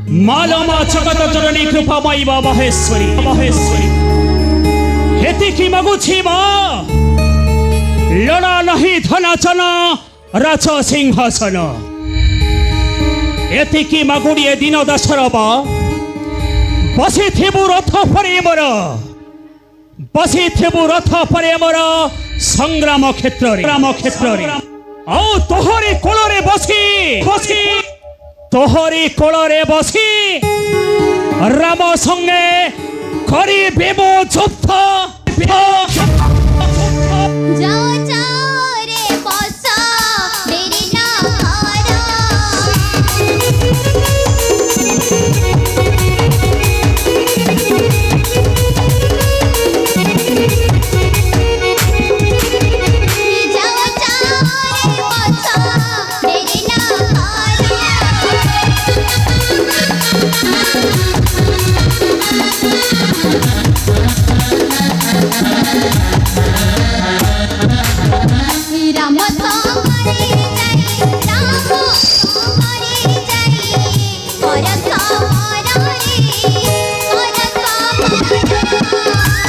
मालमा जगत जननी कृपामयी वा महेश्वरी हेतिकी मगुछि मा लड़ा नहीं धन चन राज सिंहासन एतिकी मगुड़िए दिन दशर बसी थिबु रथ परे मोर संग्राम क्षेत्र आओ तोहरी कोलरे बसी तोहरी कोलरे बसी राम संगे करी बेबो युद्ध जाओ जाओ रे बसा मेरी नारा जाओ जाओ रे बसा मेरी नारा राम तोरे जाई राम तोरे जाई करत मररे करत मररे